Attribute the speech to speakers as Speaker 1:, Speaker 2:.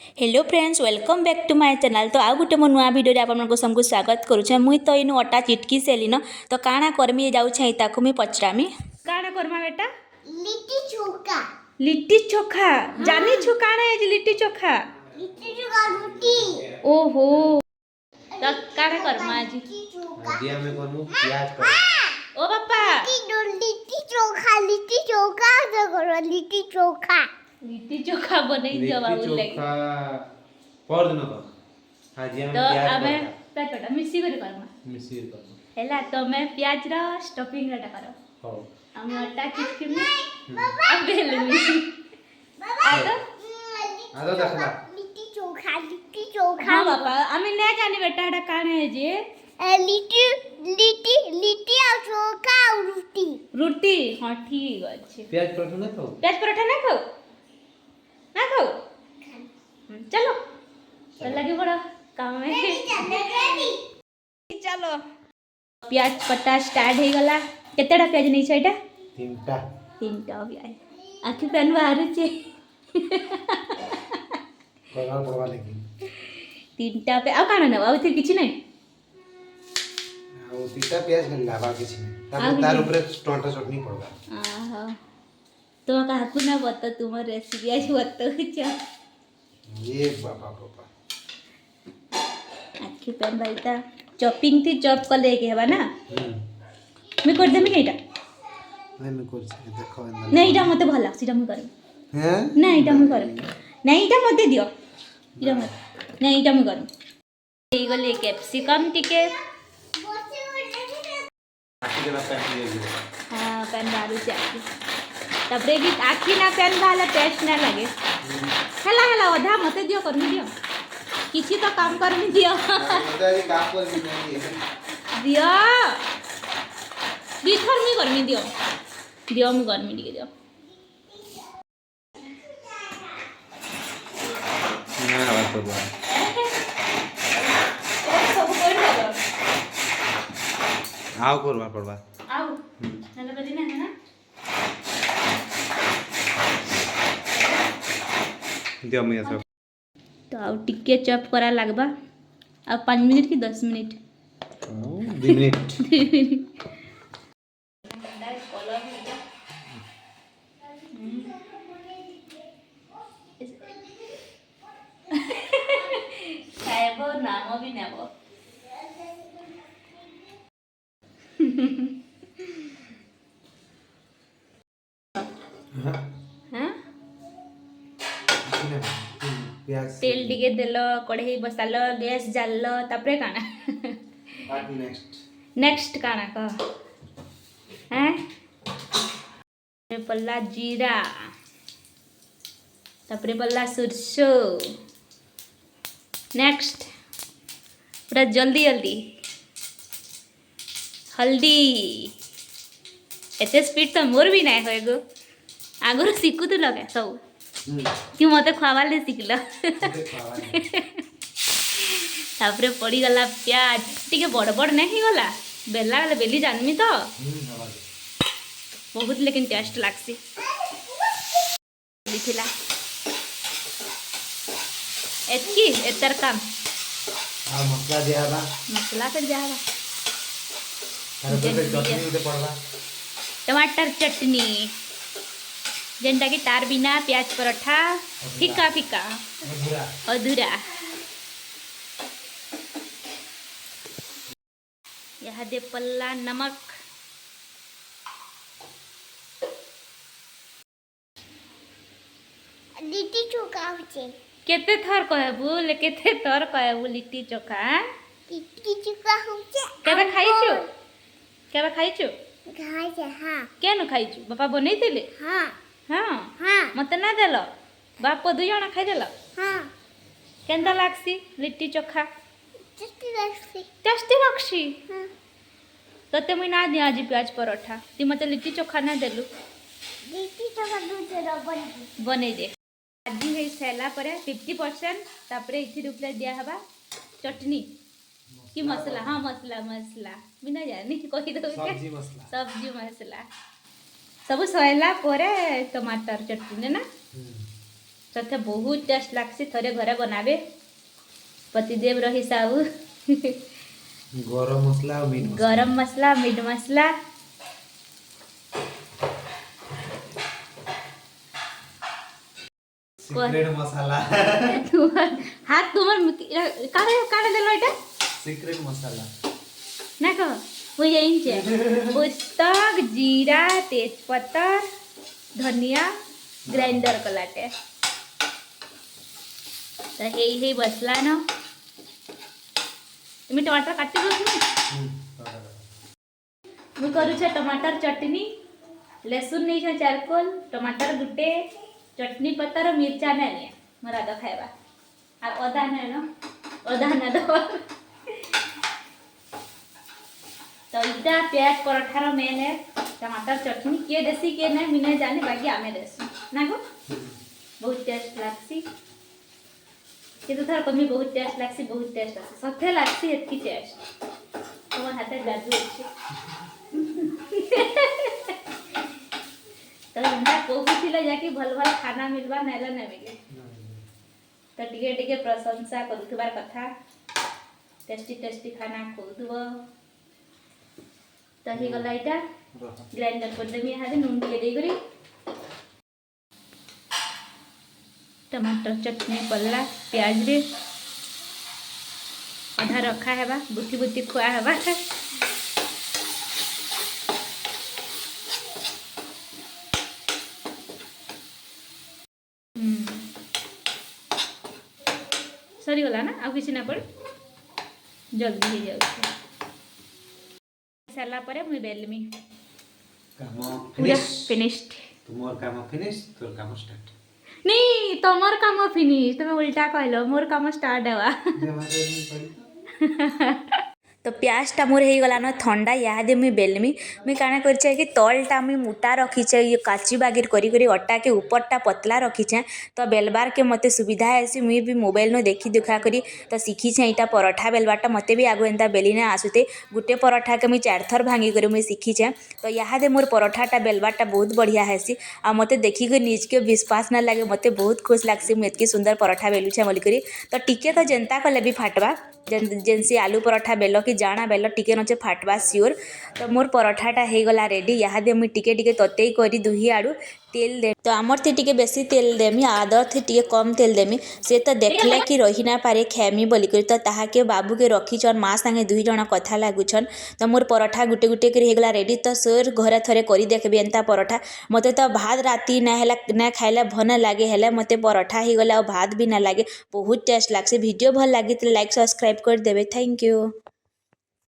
Speaker 1: Hello friends, welcome back to my channel. तो आउ गोटे मो नुआ वीडियो आपको सबको स्वागत करुचे। मुई तो इनु अटा चिटकी सेलिन तो काଣା करमी जाऊँ ताकू मुई पचरामी। काଣା करमा बेटा?
Speaker 2: लिट्टी चोखा।
Speaker 1: लिट्टी चोखा जानी छु काଣା है लिट्टी चोखा?
Speaker 2: लिट्टी चोखा रोटी।
Speaker 1: ओहो तो काଣା करमा आज?
Speaker 2: आज
Speaker 3: हमें कोनु प्याज कर।
Speaker 1: ओ बापा
Speaker 2: लिट्टी चोखा तो करो लिट्टी चोखा।
Speaker 1: लिट्टी चोखा बनै दियो बाबू
Speaker 3: लिट्टी
Speaker 1: लागी।
Speaker 3: चोखा पर दिन तो आज हमें
Speaker 1: तो
Speaker 3: प्याज
Speaker 1: आमे
Speaker 3: कर
Speaker 1: पेटटा मिसी कर करमा
Speaker 3: मिसिर कर।
Speaker 1: हैला तो मैं प्याज रा स्टफिंग रेटा करो।
Speaker 3: हो
Speaker 1: आमे अटा चिटकी अब हेलमी आतो
Speaker 3: आदो देखला
Speaker 2: लिट्टी चोखा।
Speaker 1: हाँ बापा आमे नै जानी बेटा एटा काने है जे
Speaker 2: लिट्टी और चोखा और रोटी।
Speaker 1: रोटी। हाँ ठीक अच्छे।
Speaker 3: प्याज पराठा ना खाओ।
Speaker 1: प्याज पराठा ना खाओ ना खाओ चलो चल लगे बड़ा काम में चलो प्याज पट्टा स्टार्ट हो गला। केतेटा प्याज नहीं छै एटा? तीनटा प्याज आखि पेन बाहर छे
Speaker 3: करवा पड़वा लेकिन
Speaker 1: तीनटा पे आ काना ना अब फिर किछ नहीं
Speaker 3: वो तीनटा प्याज खाली लाबा किछ नहीं तार ऊपर टमाटर चटनी पड़वा।
Speaker 1: आहा तो काकू ना बता तुम रेसिपी आज बता छ
Speaker 3: ये बाबा बाबा
Speaker 1: आखि पेन बाईता चॉपिंग थी चॉप कर लेके हेबा ना मैं कर देमी एटा
Speaker 3: मैं कर से देखो
Speaker 1: नहीं एटा मते भल लागसी एटा मैं करम
Speaker 3: हैं
Speaker 1: नहीं एटा मैं करम नहीं एटा मते दियो एटा मत नहीं एटा मैं करम ए गले कैप्सिकम टिके
Speaker 3: आखी देना पैन ले
Speaker 1: हां पेन दारू से आखी तबरे की आखी ना पेन वाला टेस्ट ना लगे हला हला अधा मते दियो करमी दियो किछि तो काम करमी दियो
Speaker 3: मते काम कर भी नहीं
Speaker 1: दियो बीथर मी करमी दियो दियो मु करमी टिके दियो
Speaker 3: ना बात तो
Speaker 1: सब कर दो
Speaker 3: आओ करवा पड़वा
Speaker 1: आओ नले बदी ना है ना
Speaker 3: दियो मैं सब
Speaker 1: तो आउ टिके चॉप करा लगबा अब 5 मिनट की 10 मिनट
Speaker 3: 2 मिनट
Speaker 1: खाइबो नाम भी नेबो हाँ
Speaker 3: प्याज
Speaker 1: तेल टिके देलो कढ़ई बसालो गैस जालो तापरे काना
Speaker 3: नेक्स्ट
Speaker 1: नेक्स्ट काना कह हैं पल्ला जीरा तापरे पल्ला सरसो नेक्स्ट पूरा जल्दी जल्दी हल्दी एते स्पीड तो मोर भी नहीं होएगो आगुर शिखु तो लगे सब कि मते खुआवाले शिखल तापरे पड़ी गला प्याज टिके बड़ बड़ नहीं गला बेला गला बेली जानमी तो बहुत लेकिन टेस्ट लागसी लिथिला एतकी एतर काम
Speaker 3: आ मसाला दिया बा
Speaker 1: मसाला कर जावा
Speaker 3: तार ऊपर चटनी उते पड़वा
Speaker 1: टमाटर चटनी जेनटा की तार बिना प्याज पराठा फीका फीका
Speaker 3: मधुरा
Speaker 1: अधूरा यहाँ दे पल्ला नमक
Speaker 2: लिट्टी चोखा होचे।
Speaker 1: केते थर कहबू ले केते थर कहबू लिट्टी चोखा
Speaker 2: लिट्टी चोखा होचे।
Speaker 1: केबे खाइछु
Speaker 2: खाई से हाँ
Speaker 1: केन खाइछु बापा बनै देले
Speaker 2: हाँ
Speaker 1: हाँ
Speaker 2: हाँ
Speaker 1: मते ना देलो बाप को 2 जण खाइ देलो
Speaker 2: हाँ
Speaker 1: केंदा लागसी लिट्टी चोखा
Speaker 2: टेस्टी
Speaker 1: टेस्टी लागसी
Speaker 2: हाँ
Speaker 1: तते मुई ना दि आज प्याज पराठा ती मते लिट्टी चोखा ना देलु
Speaker 2: लिट्टी चोखा दूध रबन
Speaker 1: बनै दे आजी हे सैला परे 50% तापरे इथि ऊपर दिया हबा चटनी की मसाला हाँ मसाला मसाला बिना जानी कहि दो सब्जी मसाला सब सैला परे टमाटर चटनी ना सत्य बहुत टेस्ट लागसी थरे घरे बनाबे पतिदेव रही साहू
Speaker 3: गरम मसला और मीट मसला
Speaker 1: गरम मसला मीट मसला
Speaker 3: सीक्रेट मसाला
Speaker 1: हाथ तुमर काढे काढे देलो एटा
Speaker 3: सीक्रेट मसाला
Speaker 1: ना कह मुझे जाइंचे पुस्तक जीरा तेजपत्ता धनिया ग्राइंडर कलाटे तर हे बसला ना तुम्ही टमाटर काटी दो मुझे करूँ टमाटर चटनी लसुन नहीं छे चारकोल टमाटर गुटे चटनी पत्ता और मिर्चा नहीं मोर आदा खाइबा और अदा नहीं ना अदा ना दो तो इटा प्याज पराठार मेन है टमाटर चटनी किए देसी किए नहीं मिने जाने बाकी आमे देसु ना गो बहुत टेस्ट लागसी किंतु थर कमी बहुत टेस्ट लागसी बहुत टेस्ट आसी सथे लागसी एतकी टेस्ट तमर हाथे जादू अछि तो हमरा कहूथिले जाके भल भल खाना मिलबा नाला ना मिले तो टिके टिके प्रशंसा करूथबार कथा टेस्टी टेस्टी खाना खोदुबो तो ही गला इटा ग्राइंडर कर देमी हादे नून के दे करी टमाटर चटनी पल्ला प्याज रे अधा रखा है बुती बुती खुआ है सरी गला ना आ किसी ना पड़ जल्दी ही जाऊ सारा पर मुई बेलमी
Speaker 3: काम
Speaker 1: पूरा
Speaker 3: फिनिश
Speaker 1: फिनिश्ड
Speaker 3: तुमर काम फिनिश तोर काम स्टार्ट
Speaker 1: नहीं तमर काम फिनिश तुम उल्टा कहलो मोर काम स्टार्ट हवा तो प्याजटा मोर हो गलान थंडा यादे मुई बेलमी मुई काଣା करछे कि तलटा मुई मोटा रखीचे ये काची बागिर करी करी अट्टा के ऊपरटा पतला रखीचे तो बेलबार के मते सुविधा है मुई भी मोबाइल नो देखी दुखा करी तो सीखीचे इटा पराठा बेलबारटा मते भी आगु एंता बेलीने आसुते गुटे पराठा के मुई 4 थर भांगी करी मुई सीखीचे तो यादे मोर पराठाटा बेलबारटा बहुत बढ़िया हैसी आ मते देखी के निज के विश्वास ना लगे मते बहुत खुश लागसी मुई एतकी सुंदर पराठा बेलुछे बोली करी तो टिके तो जनता कले भी फाटवा जेनसी आलू पराठा बेल कि जाना बेल टिके नचे फाटवा सियोर तो मोर पराठाटा हो गला रेडी यादे मुई टिके टिके ततेई करी दुही आड़ू तेल दे तो आमर थी टिके बेसी तेल देमी आदर थी टिके कम तेल देमी से तो देखले कि रही ना पारे खेमी बोलिक तो ताहाके बाबू के रखीछन माँ संगे दुई जन कथा लागुछन तो मोर पराठा गुटे गुटे कर होगला रेडी तो सोर घरे थरे करी देखबी एंता पराठा मते तो भात राति ना खाइला भन लागे हेले मते पराठा हो गला और भात भी ना लागे बहुत टेस्ट लागसे वीडियो भल लगी तो लाइक सब्सक्राइब कर देबे थैंक यू।